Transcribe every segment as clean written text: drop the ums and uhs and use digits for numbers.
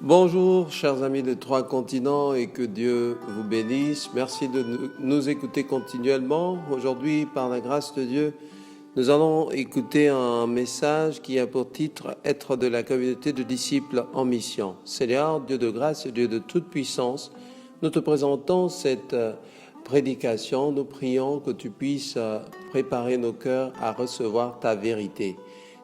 Bonjour chers amis de trois continents et que Dieu vous bénisse. Merci de nous écouter continuellement. Aujourd'hui, par la grâce de Dieu, nous allons écouter un message qui a pour titre « Être de la communauté de disciples en mission ». Seigneur, Dieu de grâce et Dieu de toute puissance, nous te présentons cette prédication. Nous prions que tu puisses préparer nos cœurs à recevoir ta vérité,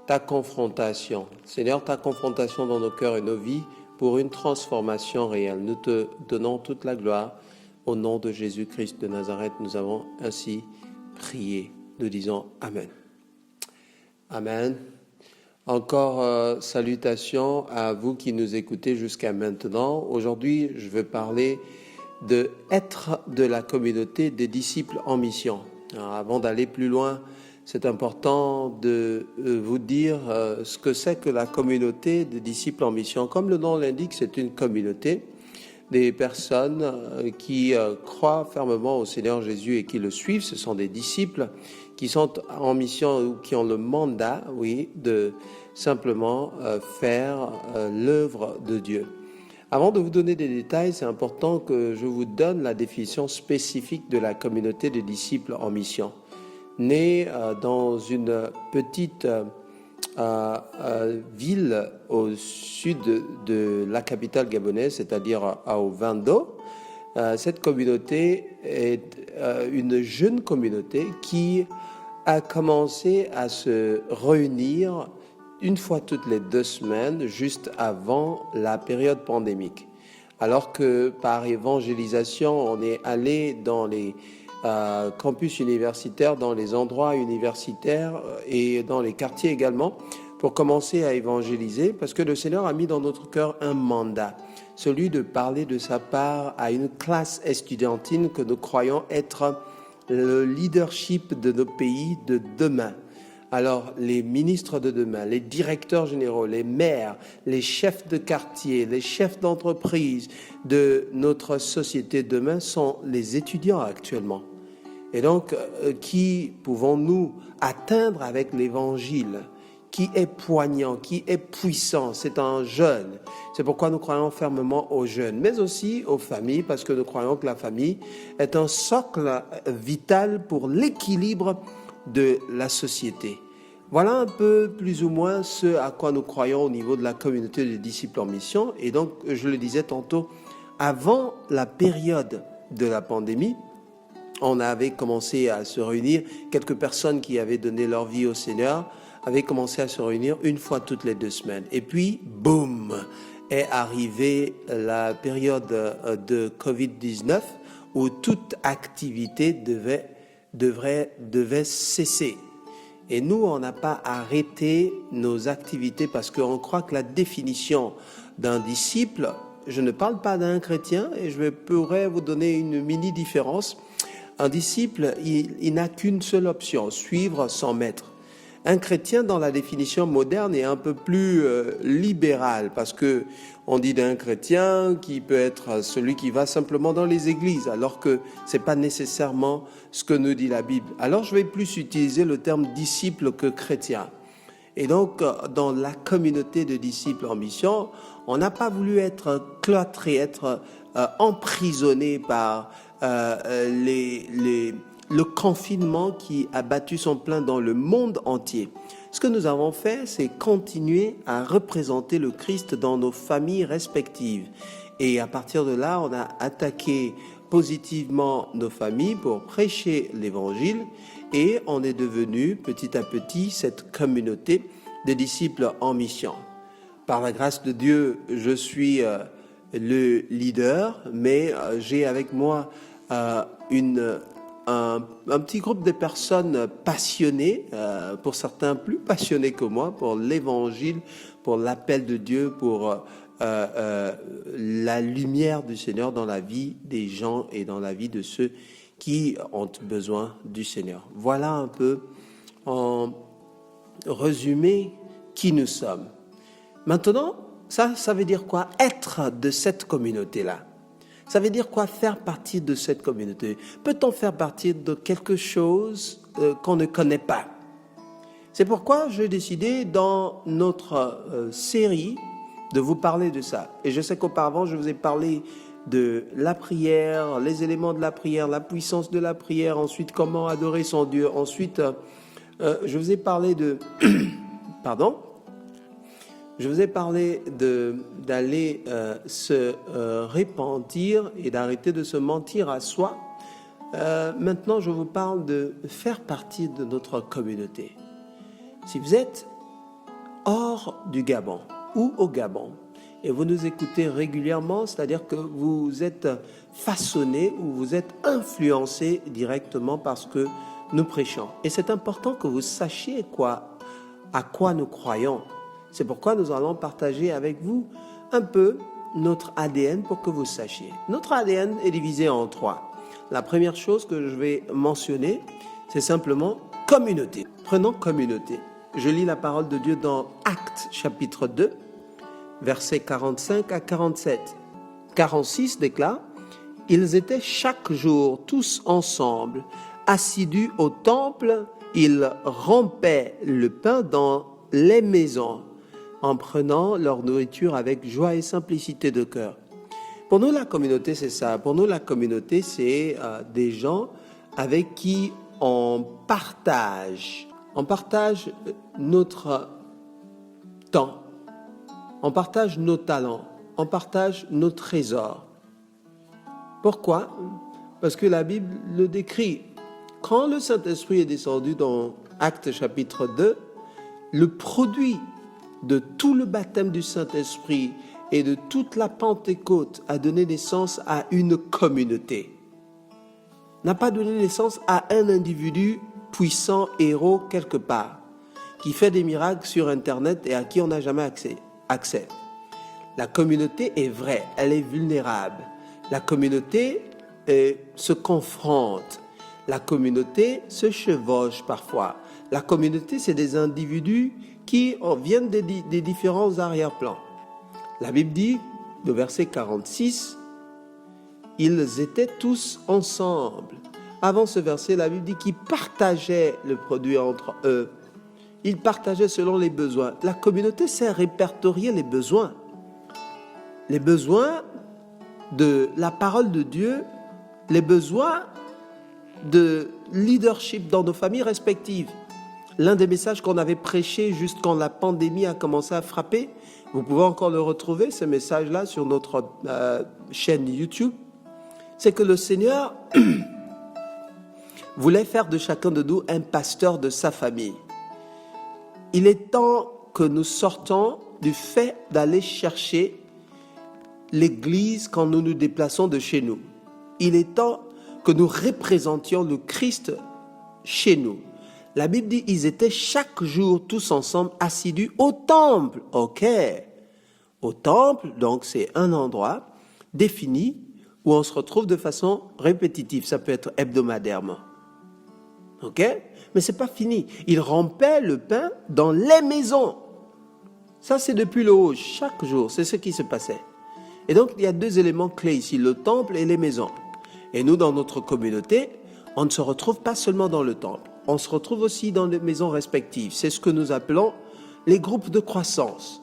ta confrontation. Seigneur, ta confrontation dans nos cœurs et nos vies, pour une transformation réelle. Nous te donnons toute la gloire. Au nom de Jésus-Christ de Nazareth, nous avons ainsi prié. Nous disons Amen. Amen. Encore salutations à vous qui nous écoutez jusqu'à maintenant. Aujourd'hui, je veux parler de être de la communauté des disciples en mission. Alors, avant d'aller plus loin, c'est important de vous dire ce que c'est que la communauté des disciples en mission. Comme le nom l'indique, c'est une communauté des personnes qui croient fermement au Seigneur Jésus et qui le suivent. Ce sont des disciples qui sont en mission ou qui ont le mandat, de simplement faire l'œuvre de Dieu. Avant de vous donner des détails, c'est important que je vous donne la définition spécifique de la communauté des disciples en mission. Né dans une petite ville au sud de la capitale gabonaise, c'est-à-dire à Ovando. Cette communauté est une jeune communauté qui a commencé à se réunir une fois toutes les 2 semaines, juste avant la période pandémique. Alors que par évangélisation, on est allé dans les campus universitaires, dans les endroits universitaires et dans les quartiers également, pour commencer à évangéliser, parce que le Seigneur a mis dans notre cœur un mandat, celui de parler de sa part à une classe estudiantine que nous croyons être le leadership de nos pays de demain. Alors, les ministres de demain, les directeurs généraux, les maires, les chefs de quartier, les chefs d'entreprise de notre société de demain sont les étudiants actuellement. Et donc, qui pouvons-nous atteindre avec l'évangile qui est poignant, qui est puissant? C'est un jeune. C'est pourquoi nous croyons fermement aux jeunes, mais aussi aux familles, parce que nous croyons que la famille est un socle vital pour l'équilibre de la société. Voilà un peu plus ou moins ce à quoi nous croyons au niveau de la communauté des disciples en mission. Et donc, je le disais tantôt, avant la période de la pandémie, on avait commencé à se réunir. Quelques personnes qui avaient donné leur vie au Seigneur avaient commencé à se réunir une fois toutes les 2 semaines. Et puis, boum, est arrivée la période de Covid-19 où toute activité devait cesser. Et nous, on n'a pas arrêté nos activités parce qu'on croit que la définition d'un disciple, je ne parle pas d'un chrétien et je pourrais vous donner une mini-différence. Un disciple, il n'a qu'une seule option, suivre son maître. Un chrétien, dans la définition moderne, est un peu plus libéral parce que on dit d'un chrétien qui peut être celui qui va simplement dans les églises, alors que c'est pas nécessairement ce que nous dit la Bible. Alors, je vais plus utiliser le terme disciple que chrétien. Et donc, dans la communauté de disciples en mission, on n'a pas voulu être cloîtré, être emprisonné par le confinement qui a battu son plein dans le monde entier. Ce que nous avons fait, c'est continuer à représenter le Christ dans nos familles respectives. Et à partir de là, on a attaqué positivement nos familles pour prêcher l'évangile et on est devenu petit à petit cette communauté de disciples en mission. Par la grâce de Dieu, je suis le leader, mais j'ai avec moi un petit groupe de personnes passionnées, pour certains plus passionnés que moi, pour l'évangile, pour l'appel de Dieu, pour la lumière du Seigneur dans la vie des gens et dans la vie de ceux qui ont besoin du Seigneur. Voilà un peu en résumé qui nous sommes. Maintenant, ça veut dire quoi? Être de cette communauté-là. Ça veut dire quoi? Faire partie de cette communauté. Peut-on faire partie de quelque chose qu'on ne connaît pas? C'est pourquoi j'ai décidé dans notre série de vous parler de ça. Et je sais qu'auparavant, je vous ai parlé de la prière, les éléments de la prière, la puissance de la prière, ensuite comment adorer son Dieu. Ensuite, je vous ai parlé de... Pardon ? Je vous ai parlé d'aller se repentir et d'arrêter de se mentir à soi. Maintenant, je vous parle de faire partie de notre communauté. Si vous êtes hors du Gabon ou au Gabon et vous nous écoutez régulièrement, c'est-à-dire que vous êtes façonné ou vous êtes influencé directement par ce que nous prêchons. Et c'est important que vous sachiez à quoi nous croyons. C'est pourquoi nous allons partager avec vous un peu notre ADN pour que vous sachiez. Notre ADN est divisé en 3. La première chose que je vais mentionner, c'est simplement communauté. Prenons communauté. Je lis la parole de Dieu dans Actes chapitre 2, versets 45 à 47. 46 déclare, « Ils étaient chaque jour tous ensemble, assidus au temple, ils rompaient le pain dans les maisons, en prenant leur nourriture avec joie et simplicité de cœur. » Pour nous, la communauté, c'est ça. Pour nous, la communauté, c'est des gens avec qui on partage. On partage notre temps. On partage nos talents. On partage nos trésors. Pourquoi ? Parce que la Bible le décrit. Quand le Saint-Esprit est descendu dans Actes chapitre 2, le produit de tout le baptême du Saint-Esprit et de toute la Pentecôte a donné naissance à une communauté. N'a pas donné naissance à un individu puissant, héros quelque part, qui fait des miracles sur Internet et à qui on n'a jamais accès. La communauté est vraie, elle est vulnérable. La communauté se confronte. La communauté se chevauche parfois. La communauté, c'est des individus qui viennent des différents arrière-plans. La Bible dit, au verset 46, « Ils étaient tous ensemble ». Avant ce verset, la Bible dit qu'ils partageaient le produit entre eux. Ils partageaient selon les besoins. La communauté sait répertorier les besoins. Les besoins de la parole de Dieu, les besoins de leadership dans nos familles respectives. L'un des messages qu'on avait prêché juste quand la pandémie a commencé à frapper, vous pouvez encore le retrouver, ce message-là, sur notre chaîne YouTube, c'est que le Seigneur voulait faire de chacun de nous un pasteur de sa famille. Il est temps que nous sortons du fait d'aller chercher l'Église quand nous nous déplaçons de chez nous. Il est temps que nous représentions le Christ chez nous. La Bible dit, ils étaient chaque jour tous ensemble assidus au temple. Ok. Au temple, donc c'est un endroit défini où on se retrouve de façon répétitive. Ça peut être hebdomadairement. Ok. Mais c'est pas fini. Ils rompaient le pain dans les maisons. Ça, c'est depuis le haut. Chaque jour, c'est ce qui se passait. Et donc, il y a deux éléments clés ici, le temple et les maisons. Et nous, dans notre communauté, on ne se retrouve pas seulement dans le temple. On se retrouve aussi dans les maisons respectives. C'est ce que nous appelons les groupes de croissance,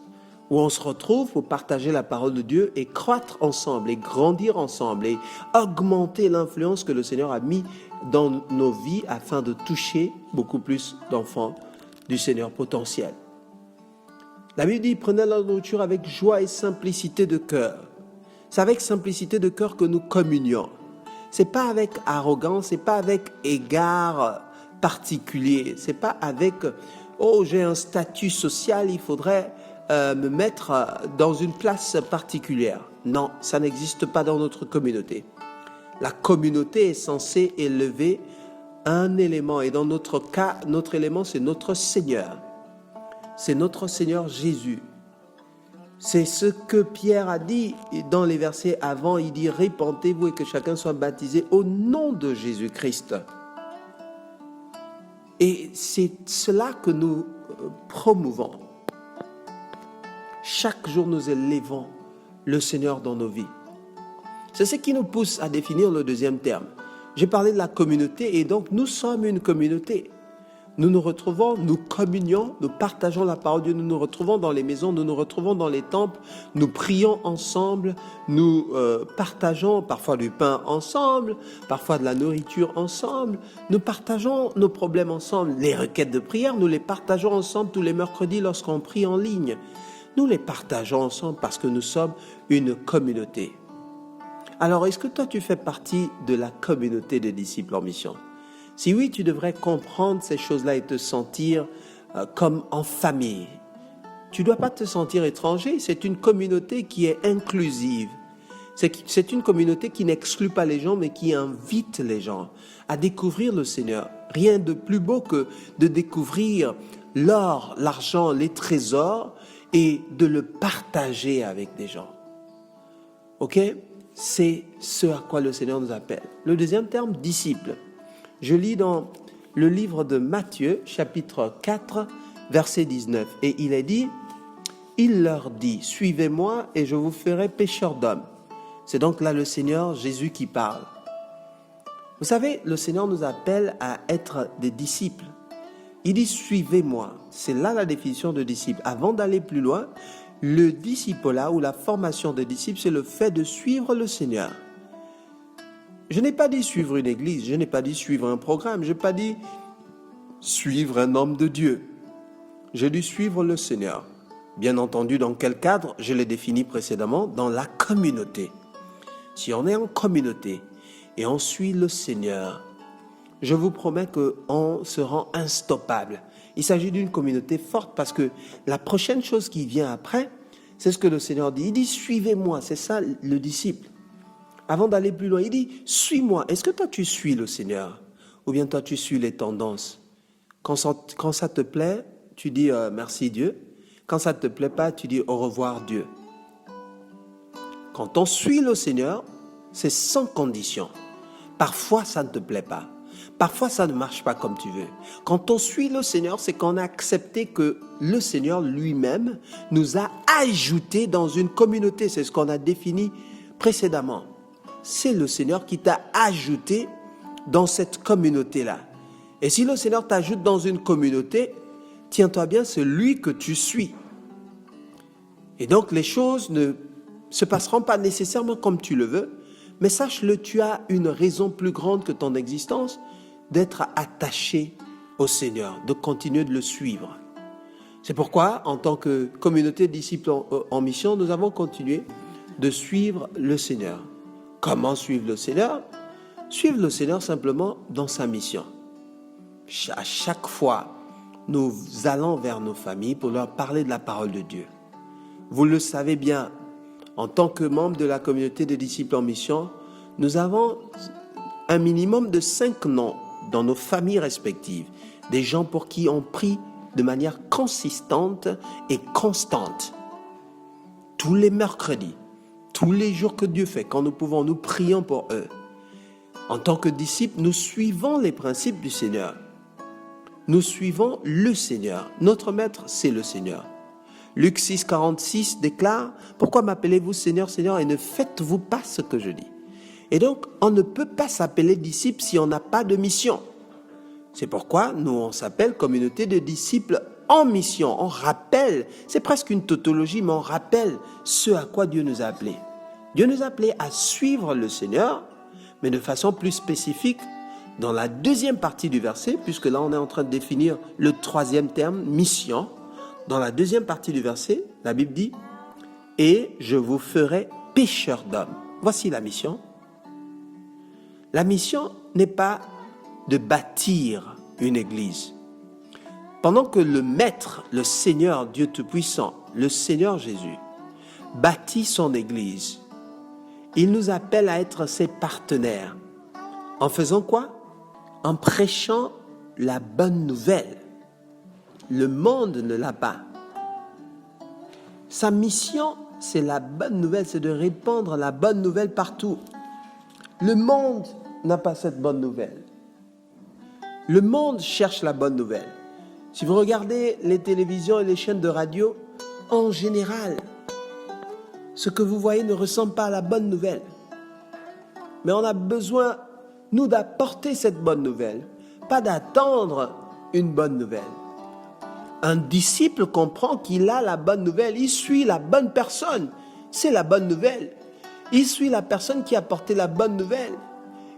où on se retrouve pour partager la parole de Dieu et croître ensemble, et grandir ensemble, et augmenter l'influence que le Seigneur a mis dans nos vies afin de toucher beaucoup plus d'enfants du Seigneur potentiel. La Bible dit, prenez la nourriture avec joie et simplicité de cœur. C'est avec simplicité de cœur que nous communions. C'est pas avec arrogance, c'est pas avec égard particulier. C'est pas avec oh j'ai un statut social, il faudrait me mettre dans une place particulière. Non, ça n'existe pas dans notre communauté. La communauté est censée élever un élément et dans notre cas, notre élément c'est notre Seigneur. C'est notre Seigneur Jésus. C'est ce que Pierre a dit dans les versets avant. Il dit « Répentez-vous et que chacun soit baptisé au nom de Jésus-Christ ». Et c'est cela que nous promouvons. Chaque jour, nous élevons le Seigneur dans nos vies. C'est ce qui nous pousse à définir le deuxième terme. J'ai parlé de la communauté et donc nous sommes une communauté. Nous nous retrouvons, nous communions, nous partageons la parole de Dieu, nous nous retrouvons dans les maisons, nous nous retrouvons dans les temples, nous prions ensemble, nous partageons parfois du pain ensemble, parfois de la nourriture ensemble, nous partageons nos problèmes ensemble, les requêtes de prière, nous les partageons ensemble tous les mercredis lorsqu'on prie en ligne. Nous les partageons ensemble parce que nous sommes une communauté. Alors, est-ce que toi tu fais partie de la communauté des disciples en mission ? Si oui, tu devrais comprendre ces choses-là et te sentir comme en famille. Tu ne dois pas te sentir étranger. C'est une communauté qui est inclusive. C'est une communauté qui n'exclut pas les gens, mais qui invite les gens à découvrir le Seigneur. Rien de plus beau que de découvrir l'or, l'argent, les trésors et de le partager avec des gens. Ok ? C'est ce à quoi le Seigneur nous appelle. Le deuxième terme, disciple. Je lis dans le livre de Matthieu, chapitre 4, verset 19. Et il est dit, il leur dit, suivez-moi et je vous ferai pécheurs d'hommes. C'est donc là le Seigneur Jésus qui parle. Vous savez, le Seigneur nous appelle à être des disciples. Il dit, suivez-moi. C'est là la définition de disciple. Avant d'aller plus loin, le discipulat ou la formation des disciples, c'est le fait de suivre le Seigneur. Je n'ai pas dit suivre une église, je n'ai pas dit suivre un programme, je n'ai pas dit suivre un homme de Dieu. J'ai dit suivre le Seigneur. Bien entendu, dans quel cadre? Je l'ai défini précédemment, dans la communauté. Si on est en communauté et on suit le Seigneur, je vous promets qu'on se rend instoppable. Il s'agit d'une communauté forte parce que la prochaine chose qui vient après, c'est ce que le Seigneur dit. Il dit suivez-moi, c'est ça le disciple. Avant d'aller plus loin, il dit, suis-moi. Est-ce que toi, tu suis le Seigneur? Ou bien toi, tu suis les tendances? Quand ça te plaît, tu dis merci Dieu. Quand ça ne te plaît pas, tu dis au revoir Dieu. Quand on suit le Seigneur, c'est sans condition. Parfois, ça ne te plaît pas. Parfois, ça ne marche pas comme tu veux. Quand on suit le Seigneur, c'est qu'on a accepté que le Seigneur lui-même nous a ajoutés dans une communauté. C'est ce qu'on a défini précédemment. C'est le Seigneur qui t'a ajouté dans cette communauté-là. Et si le Seigneur t'ajoute dans une communauté, tiens-toi bien, c'est lui que tu suis. Et donc, les choses ne se passeront pas nécessairement comme tu le veux, mais sache-le, tu as une raison plus grande que ton existence d'être attaché au Seigneur, de continuer de le suivre. C'est pourquoi, en tant que communauté de disciples en mission, nous avons continué de suivre le Seigneur. Comment suivre le Seigneur? Suivre le Seigneur simplement dans sa mission. À chaque fois, nous allons vers nos familles pour leur parler de la parole de Dieu. Vous le savez bien, en tant que membre de la communauté des disciples en mission, nous avons un minimum de 5 noms dans nos familles respectives. Des gens pour qui on prie de manière consistante et constante. Tous les mercredis. Tous les jours que Dieu fait, quand nous pouvons, nous prions pour eux. En tant que disciples, nous suivons les principes du Seigneur. Nous suivons le Seigneur. Notre maître, c'est le Seigneur. Luc 6, 46 déclare « Pourquoi m'appelez-vous Seigneur, Seigneur, et ne faites-vous pas ce que je dis ?» Et donc, on ne peut pas s'appeler disciple si on n'a pas de mission. C'est pourquoi nous, on s'appelle communauté de disciples en mission. On rappelle, c'est presque une tautologie, mais on rappelle ce à quoi Dieu nous a appelés. Dieu nous a appelés à suivre le Seigneur, mais de façon plus spécifique, dans la deuxième partie du verset, puisque là on est en train de définir le troisième terme, mission. Dans la deuxième partie du verset, la Bible dit « Et je vous ferai pécheurs d'hommes ». Voici la mission. La mission n'est pas de bâtir une église. Pendant que le Maître, le Seigneur, Dieu Tout-Puissant, le Seigneur Jésus, bâtit son église, il nous appelle à être ses partenaires. En faisant quoi? En prêchant la bonne nouvelle. Le monde ne l'a pas. Sa mission, c'est la bonne nouvelle, c'est de répandre la bonne nouvelle partout. Le monde n'a pas cette bonne nouvelle. Le monde cherche la bonne nouvelle. Si vous regardez les télévisions et les chaînes de radio, en général, ce que vous voyez ne ressemble pas à la bonne nouvelle. Mais on a besoin, nous, d'apporter cette bonne nouvelle. Pas d'attendre une bonne nouvelle. Un disciple comprend qu'il a la bonne nouvelle. Il suit la bonne personne. C'est la bonne nouvelle. Il suit la personne qui a porté la bonne nouvelle.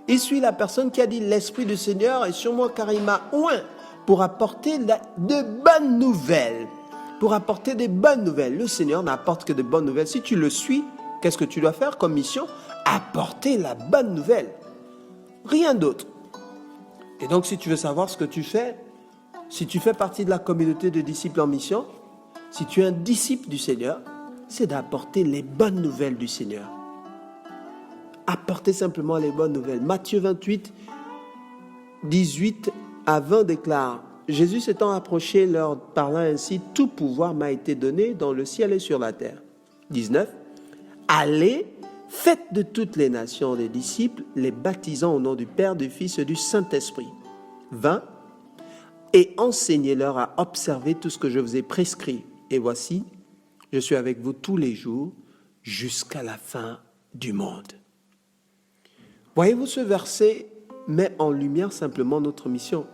Il suit la personne qui a dit l'Esprit du Seigneur est sur moi car il m'a oint pour apporter de bonnes nouvelles. Pour apporter des bonnes nouvelles. Le Seigneur n'apporte que de bonnes nouvelles. Si tu le suis, qu'est-ce que tu dois faire comme mission? Apporter la bonne nouvelle. Rien d'autre. Et donc, si tu veux savoir ce que tu fais, si tu fais partie de la communauté de disciples en mission, si tu es un disciple du Seigneur, c'est d'apporter les bonnes nouvelles du Seigneur. Apporter simplement les bonnes nouvelles. Matthieu 28, 18 à 20 déclare: Jésus s'étant approché, leur parlant ainsi, tout pouvoir m'a été donné dans le ciel et sur la terre. 19. Allez, faites de toutes les nations des disciples, les baptisant au nom du Père, du Fils et du Saint-Esprit. 20. Et enseignez-leur à observer tout ce que je vous ai prescrit. Et voici, je suis avec vous tous les jours jusqu'à la fin du monde. Voyez-vous, ce verset met en lumière simplement notre mission.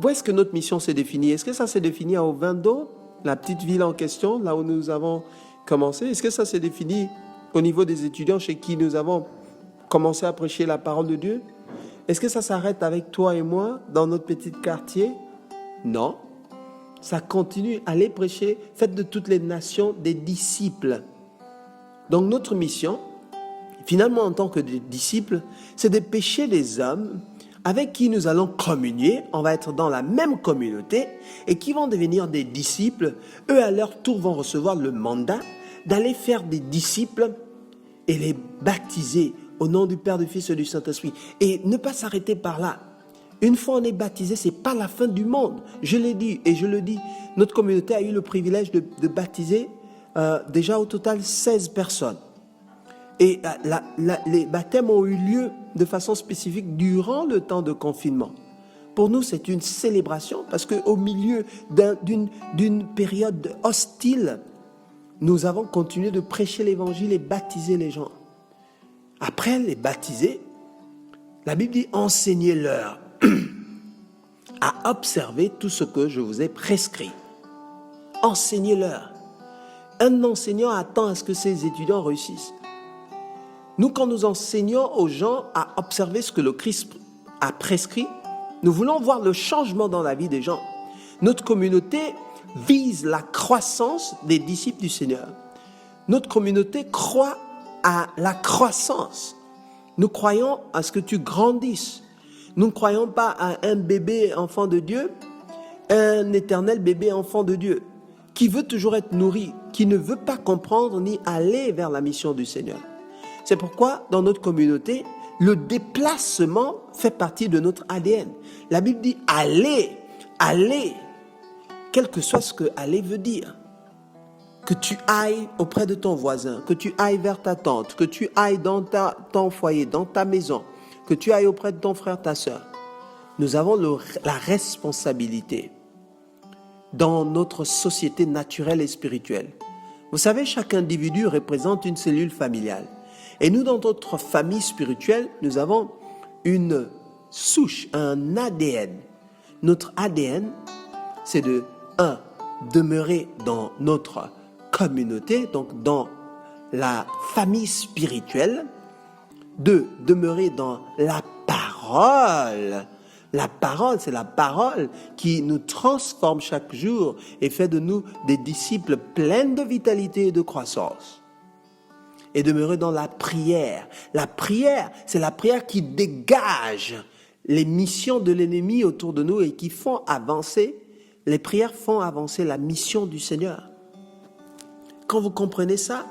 Où est-ce que notre mission s'est définie? Est-ce que ça s'est défini à Ovando, la petite ville en question, là où nous avons commencé? Est-ce que ça s'est défini au niveau des étudiants chez qui nous avons commencé à prêcher la parole de Dieu? Est-ce que ça s'arrête avec toi et moi dans notre petit quartier? Non. Ça continue. Allez prêcher, faites de toutes les nations des disciples. Donc notre mission, finalement en tant que disciples, c'est de pêcher les hommes avec qui nous allons communier. On va être dans la même communauté et qui vont devenir des disciples. Eux, à leur tour, vont recevoir le mandat d'aller faire des disciples et les baptiser au nom du Père, du Fils et du Saint-Esprit. Et ne pas s'arrêter par là. Une fois on est baptisé, ce n'est pas la fin du monde. Je l'ai dit et je le dis, notre communauté a eu le privilège de baptiser déjà au total 16 personnes. Et les baptêmes ont eu lieu de façon spécifique durant le temps de confinement. Pour nous, c'est une célébration parce qu'au milieu d'une période hostile, nous avons continué de prêcher l'évangile et baptiser les gens. Après les baptiser, la Bible dit « Enseignez-leur à observer tout ce que je vous ai prescrit. » Enseignez-leur. Un enseignant attend à ce que ses étudiants réussissent. Nous, quand nous enseignons aux gens à observer ce que le Christ a prescrit, nous voulons voir le changement dans la vie des gens. Notre communauté vise la croissance des disciples du Seigneur. Notre communauté croit à la croissance. Nous croyons à ce que tu grandisses. Nous ne croyons pas à un bébé enfant de Dieu, un éternel bébé enfant de Dieu, qui veut toujours être nourri, qui ne veut pas comprendre ni aller vers la mission du Seigneur. C'est pourquoi, dans notre communauté, le déplacement fait partie de notre ADN. La Bible dit « allez, allez », quel que soit ce que « aller » veut dire. Que tu ailles auprès de ton voisin, que tu ailles vers ta tante, que tu ailles dans ton foyer, dans ta maison, que tu ailles auprès de ton frère, ta soeur. Nous avons la responsabilité dans notre société naturelle et spirituelle. Vous savez, chaque individu représente une cellule familiale. Et nous, dans notre famille spirituelle, nous avons une souche, un ADN. Notre ADN, c'est de 1. Demeurer dans notre communauté, donc dans la famille spirituelle. 2. Demeurer dans la parole. La parole, c'est la parole qui nous transforme chaque jour et fait de nous des disciples pleins de vitalité et de croissance. Et demeurer dans la prière. La prière, c'est la prière qui dégage les missions de l'ennemi autour de nous et qui font avancer. Les prières font avancer la mission du Seigneur. Quand vous comprenez ça,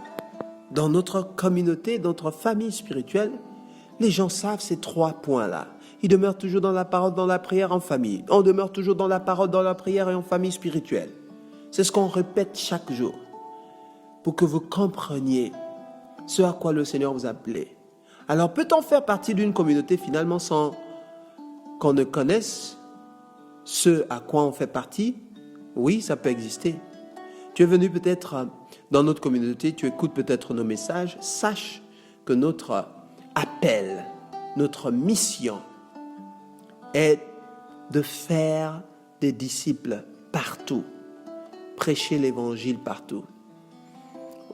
dans notre communauté, dans notre famille spirituelle, les gens savent ces 3 points-là. Ils demeurent toujours dans la parole, dans la prière, en famille. On demeure toujours dans la parole, dans la prière et en famille spirituelle. C'est ce qu'on répète chaque jour pour que vous compreniez ce à quoi le Seigneur vous a appelé. Alors, peut-on faire partie d'une communauté finalement sans qu'on ne connaisse ce à quoi on fait partie? Oui, ça peut exister. Tu es venu peut-être dans notre communauté, tu écoutes peut-être nos messages. Sache que notre appel, notre mission est de faire des disciples partout, prêcher l'évangile partout.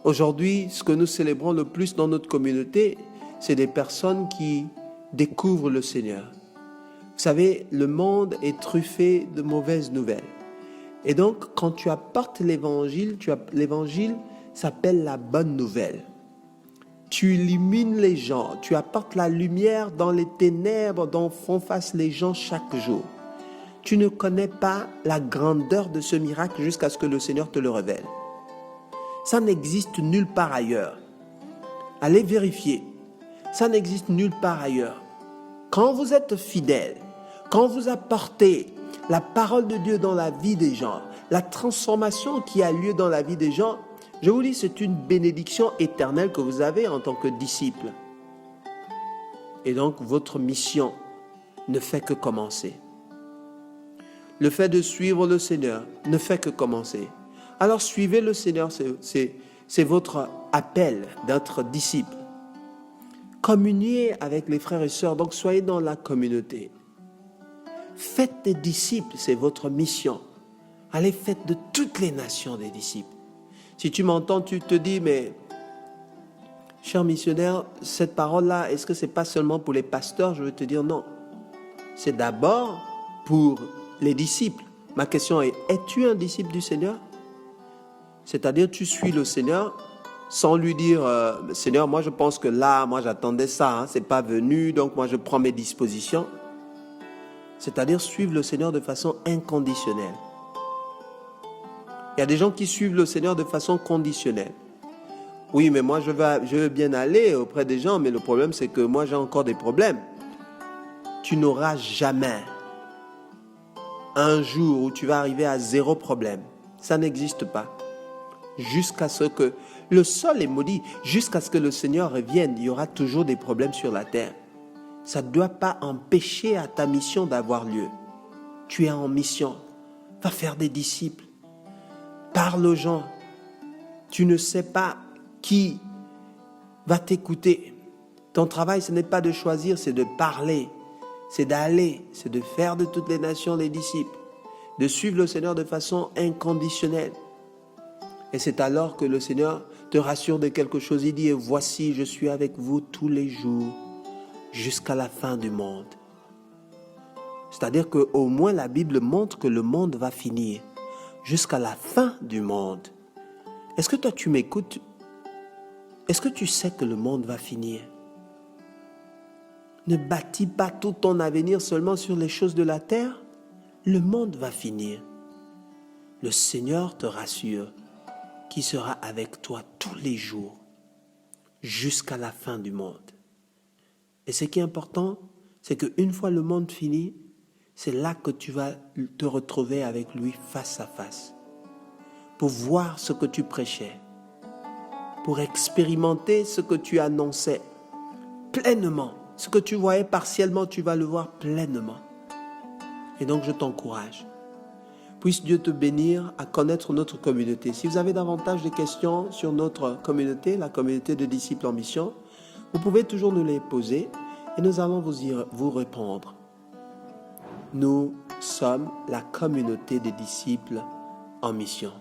Aujourd'hui, ce que nous célébrons le plus dans notre communauté, c'est des personnes qui découvrent le Seigneur. Vous savez, le monde est truffé de mauvaises nouvelles. Et donc, quand tu apportes l'évangile, l'évangile s'appelle la bonne nouvelle. Tu illumines les gens, tu apportes la lumière dans les ténèbres dont font face les gens chaque jour. Tu ne connais pas la grandeur de ce miracle jusqu'à ce que le Seigneur te le révèle. Ça n'existe nulle part ailleurs. Allez vérifier. Ça n'existe nulle part ailleurs. Quand vous êtes fidèle, quand vous apportez la parole de Dieu dans la vie des gens, la transformation qui a lieu dans la vie des gens, je vous dis, c'est une bénédiction éternelle que vous avez en tant que disciple. Et donc, votre mission ne fait que commencer. Le fait de suivre le Seigneur ne fait que commencer. Alors, suivez le Seigneur, c'est votre appel d'être disciple. Communiez avec les frères et sœurs, donc soyez dans la communauté. Faites des disciples, c'est votre mission. Allez, faites de toutes les nations des disciples. Si tu m'entends, tu te dis, mais cher missionnaire, cette parole-là, est-ce que ce n'est pas seulement pour les pasteurs? Je veux te dire non. C'est d'abord pour les disciples. Ma question est, es-tu un disciple du Seigneur? C'est-à-dire, tu suis le Seigneur sans lui dire, Seigneur, moi je pense que là, moi j'attendais ça, c'est pas venu, donc moi je prends mes dispositions. C'est-à-dire suivre le Seigneur de façon inconditionnelle. Il y a des gens qui suivent le Seigneur de façon conditionnelle. Oui, mais moi je veux bien aller auprès des gens, mais le problème c'est que moi j'ai encore des problèmes. Tu n'auras jamais un jour où tu vas arriver à 0 problème. Ça n'existe pas. Jusqu'à ce que le sol est maudit, jusqu'à ce que le Seigneur revienne, il y aura toujours des problèmes sur la terre. Ça ne doit pas empêcher à ta mission d'avoir lieu. Tu es en mission. Va faire des disciples. Parle aux gens. Tu ne sais pas qui va t'écouter. Ton travail, ce n'est pas de choisir, c'est de parler. C'est d'aller, c'est de faire de toutes les nations des disciples. De suivre le Seigneur de façon inconditionnelle. Et c'est alors que le Seigneur te rassure de quelque chose. Il dit, et voici, je suis avec vous tous les jours jusqu'à la fin du monde. C'est-à-dire qu'au moins la Bible montre que le monde va finir jusqu'à la fin du monde. Est-ce que toi tu m'écoutes? Est-ce que tu sais que le monde va finir? Ne bâtis pas tout ton avenir seulement sur les choses de la terre. Le monde va finir. Le Seigneur te rassure qu'il sera avec toi tous les jours jusqu'à la fin du monde. Et ce qui est important, c'est qu'une fois le monde fini, c'est là que tu vas te retrouver avec lui face à face. Pour voir ce que tu prêchais. Pour expérimenter ce que tu annonçais pleinement. Ce que tu voyais partiellement, tu vas le voir pleinement. Et donc je t'encourage. Puisse Dieu te bénir à connaître notre communauté. Si vous avez davantage de questions sur notre communauté, la communauté de disciples en mission, vous pouvez toujours nous les poser et nous allons vous répondre. Nous sommes la communauté des disciples en mission.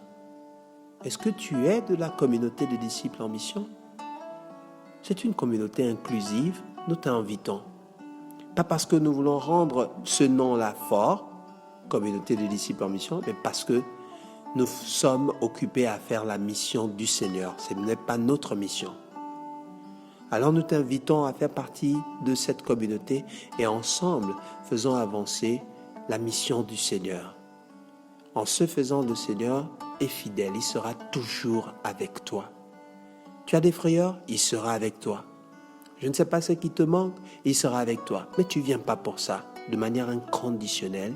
Est-ce que tu es de la communauté des disciples en mission? C'est une communauté inclusive, nous t'invitons. Pas parce que nous voulons rendre ce nom-là fort, communauté des disciples en mission, mais parce que nous sommes occupés à faire la mission du Seigneur. Ce n'est pas notre mission. Alors nous t'invitons à faire partie de cette communauté et ensemble, faisons avancer la mission du Seigneur. En ce faisant, le Seigneur est fidèle, il sera toujours avec toi. Tu as des frayeurs, il sera avec toi. Je ne sais pas ce qui te manque, il sera avec toi. Mais tu ne viens pas pour ça, de manière inconditionnelle,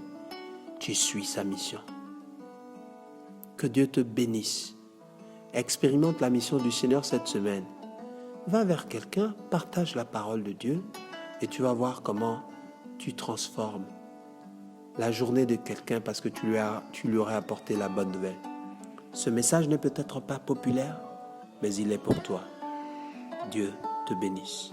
tu suis sa mission. Que Dieu te bénisse. Expérimente la mission du Seigneur cette semaine. Va vers quelqu'un, partage la parole de Dieu et tu vas voir comment tu transformes la journée de quelqu'un parce que tu lui aurais apporté la bonne nouvelle. Ce message n'est peut-être pas populaire, mais il est pour toi. Dieu te bénisse.